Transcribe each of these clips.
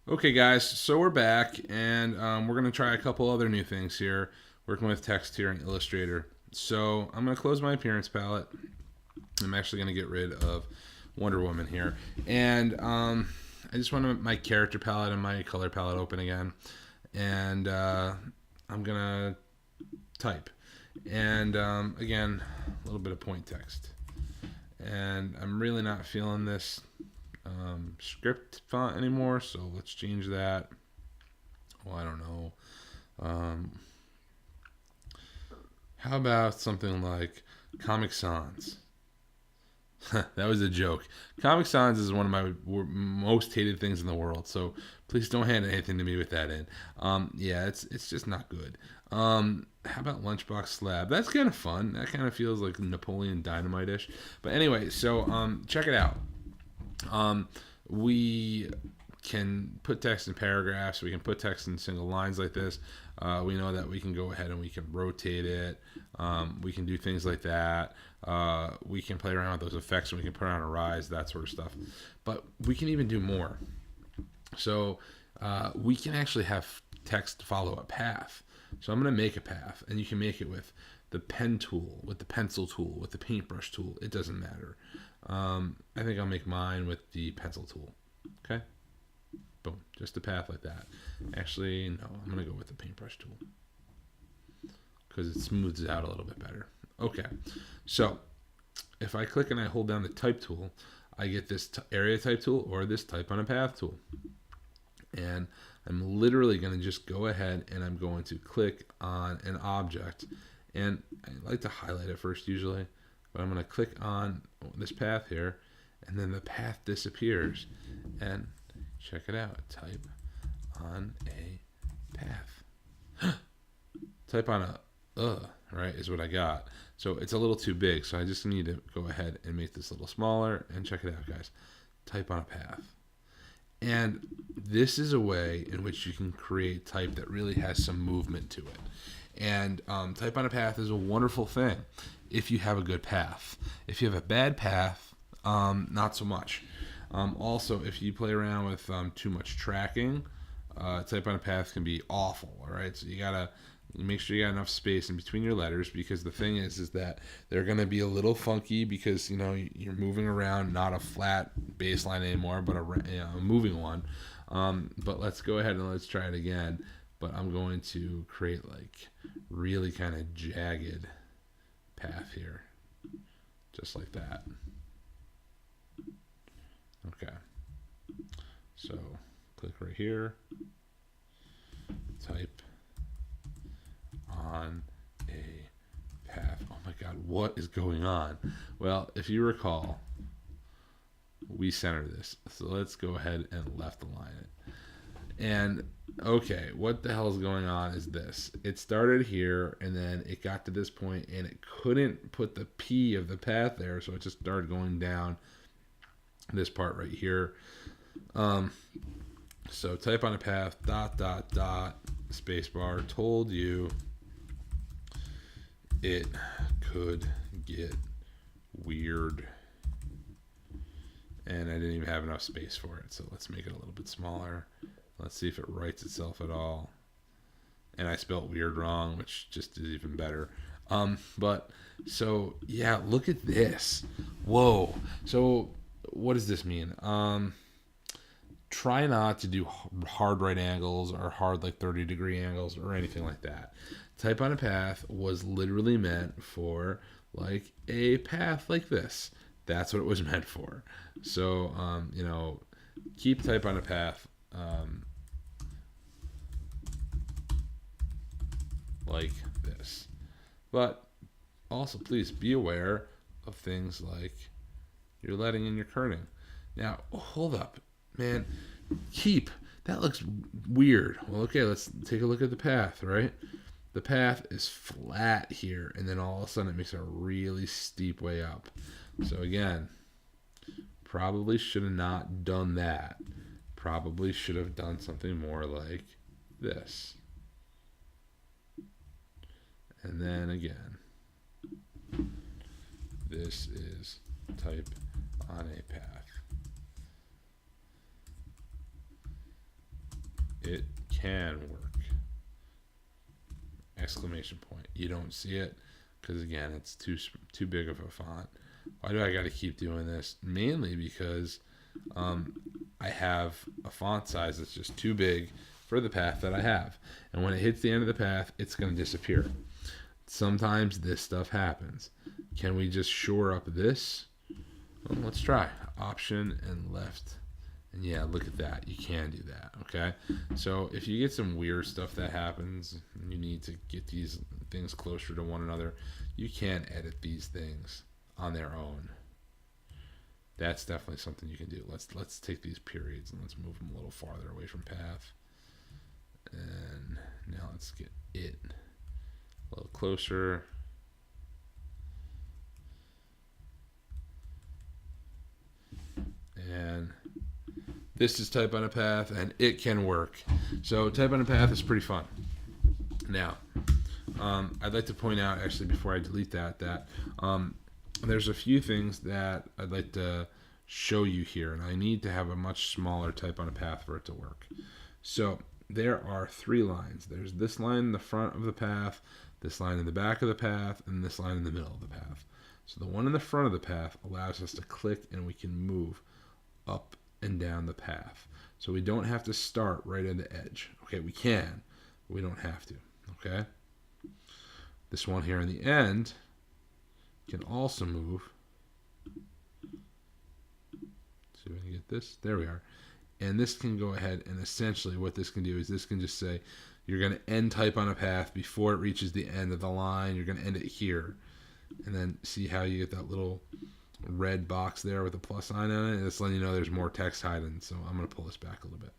Okay, guys, so we're back, and we're going to try a couple other new things here, working with text here in Illustrator. So I'm going to close my appearance palette. I'm actually going to get rid of Wonder Woman here. And I just want my character palette and my color palette open again. And I'm going to type. And again, a little bit of point text. And I'm really not feeling this script font anymore, so let's change that. Well, I don't know. Um, how about something like Comic Sans? That was a joke. Comic Sans is one of my most hated things in the world, so please don't hand anything to me with that in. Yeah, it's just not good. How about Lunchbox Slab? That's kind of fun. That kind of feels like Napoleon Dynamite-ish. But anyway, so check it out. We can put text in paragraphs. We can put text in single lines like this. We know that we can go ahead and we can rotate it. We can do things like that. We can play around with those effects, and we can put on a rise, that sort of stuff. But we can even do more. So we can actually have text follow a path. So I'm going to make a path, and you can make it with the pen tool, with the pencil tool, with the paintbrush tool. It doesn't matter. I think I'll make mine with the pencil tool. Okay? Boom. Just a path like that. Actually, no. I'm going to go with the paintbrush tool because it smooths it out a little bit better. Okay. So if I click and I hold down the type tool, I get this area type tool or this type on a path tool. And I'm literally going to just go ahead and I'm going to click on an object. And I like to highlight it first usually. But I'm going to click on this path here, and then the path disappears. And check it out. Type on a path. Type on a right, is what I got. So it's a little too big, so I just need to go ahead and make this a little smaller. And check it out, guys. Type on a path. And this is a way in which you can create type that really has some movement to it. And type on a path is a wonderful thing if you have a good path. If you have a bad path, not so much. Also, if you play around with too much tracking, type on a path can be awful. All right, so you gotta make sure you got enough space in between your letters, because the thing is that they're gonna be a little funky because you're moving around, not a flat baseline anymore, but a moving one. But let's go ahead and let's try it again. But I'm going to create like really kind of jagged path here, just like that. Okay, so click right here, type on a path. Oh my god, what is going on? Well, if you recall, we center this, so let's go ahead and left align it. And okay, what the hell is going on is this. It started here, and then it got to this point, and it couldn't put the P of the path there, so it just started going down this part right here. So type on a path, dot, dot, dot, spacebar, told you it could get weird. And I didn't even have enough space for it, so let's make it a little bit smaller. Let's see if it writes itself at all. And I spelled weird wrong, which just is even better. But so yeah, look at this. Whoa. So what does this mean? Try not to do hard right angles or hard like 30-degree angles or anything like that. Type on a path was literally meant for like a path like this. That's what it was meant for. So keep type on a path like this. But also, please be aware of things like your leading and your kerning. Now, hold up, man. Keep. That looks weird. Well, okay, let's take a look at the path, right? The path is flat here, and then all of a sudden it makes a really steep way up. So again, probably should have not done that. Probably should have done something more like this. And then again, this is type on a path. It can work. Exclamation point. You don't see it because again, it's too big of a font. Why do I got to keep doing this? Mainly because I have a font size that's just too big for the path that I have, and when it hits the end of the path, it's going to disappear. Sometimes this stuff happens. Can we just shore up this? Well, let's try. Option and left. And yeah, look at that. You can do that, okay? So if you get some weird stuff that happens, and you need to get these things closer to one another, you can edit these things on their own. That's definitely something you can do. Let's take these periods and let's move them a little farther away from path. And now let's get it a little closer. And this is type on a path, and it can work. So type on a path is pretty fun. Now, I'd like to point out, actually, before I delete that there's a few things that I'd like to show you here, and I need to have a much smaller type on a path for it to work. So there are 3 lines. There's this line in the front of the path, this line in the back of the path, and this line in the middle of the path. So the one in the front of the path allows us to click and we can move up and down the path. So we don't have to start right at the edge. Okay, we can, but we don't have to. Okay? This one here in the end can also move. See if I can get this. There we are. And this can go ahead, and essentially what this can do is this can just say you're going to end type on a path before it reaches the end of the line. You're going to end it here. And then see how you get that little red box there with a plus sign on it? It's letting you know there's more text hiding. So I'm going to pull this back a little bit.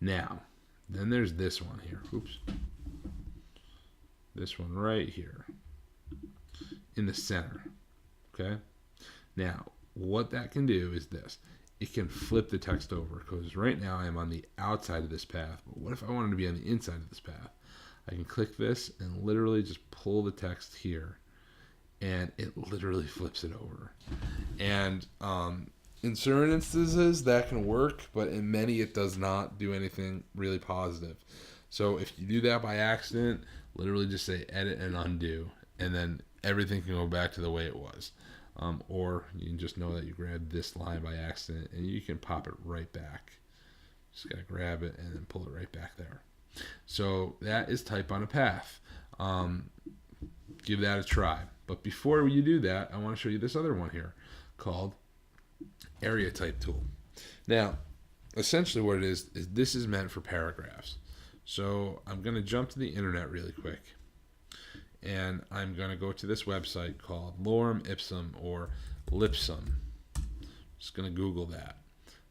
Now, then there's this one here. Oops. This one right here in the center. Okay? Now, what that can do is this. It can flip the text over, because right now I'm on the outside of this path. But what if I wanted to be on the inside of this path? I can click this and literally just pull the text here, and it literally flips it over. And in certain instances that can work, but in many it does not do anything really positive. So if you do that by accident, literally just say edit and undo, and then everything can go back to the way it was. Or you can just know that you grabbed this line by accident, and you can pop it right back. Just gotta grab it and then pull it right back there. So that is type on a path. Give that a try. But before you do that, I want to show you this other one here called Area Type Tool. Now, essentially what it is this is meant for paragraphs. So I'm going to jump to the internet really quick, and I'm going to go to this website called Lorem Ipsum, or Lipsum. Just going to Google that,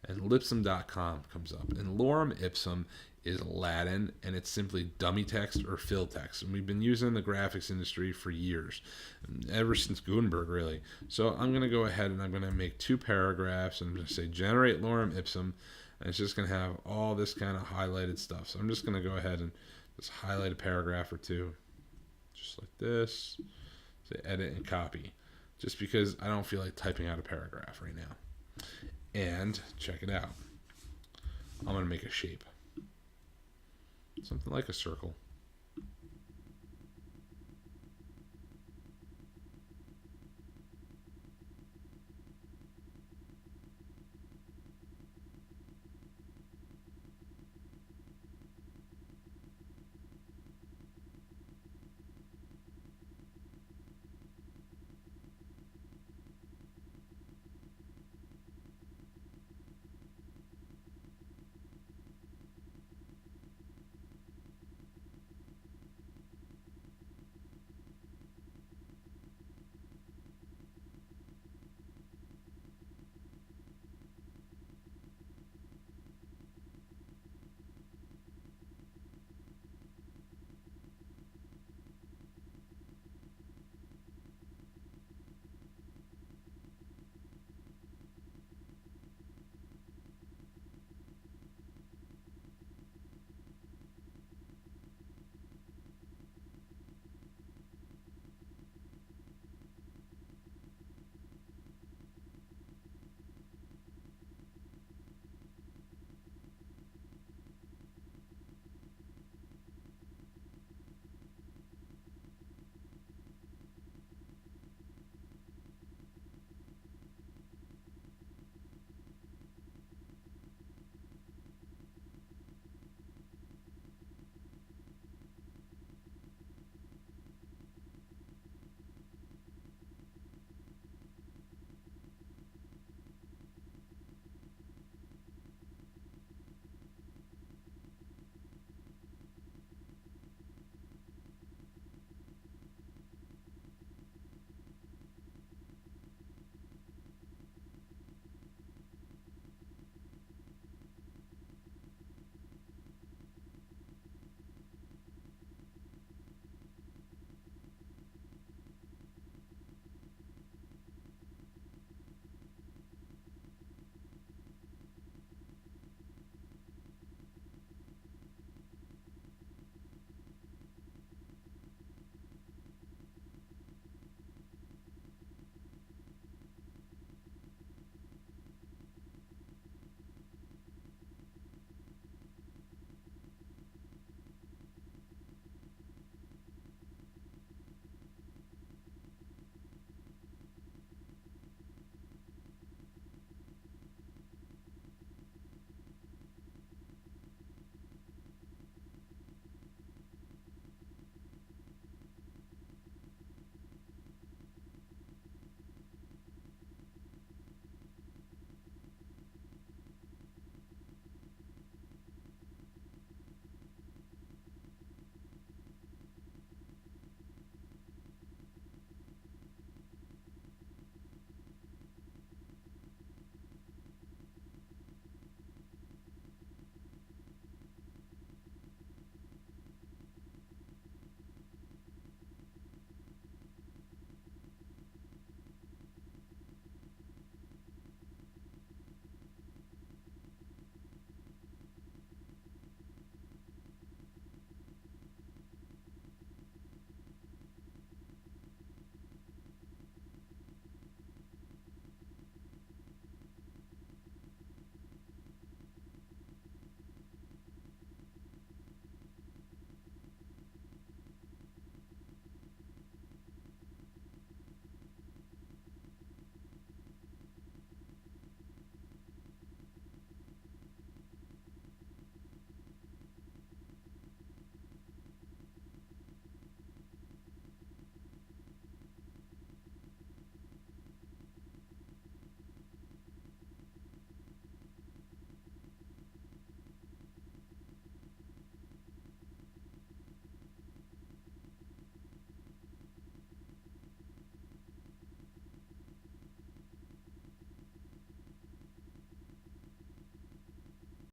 and lipsum.com comes up. And Lorem Ipsum is Latin, and it's simply dummy text or fill text. And we've been using it in the graphics industry for years, ever since Gutenberg, really. So I'm going to go ahead and I'm going to make 2 paragraphs, and I'm going to say generate Lorem Ipsum, and it's just going to have all this kind of highlighted stuff. So I'm just going to go ahead and just highlight a paragraph or 2, just like this. Say edit and copy, just because I don't feel like typing out a paragraph right now. And check it out. I'm going to make a shape. Something like a circle.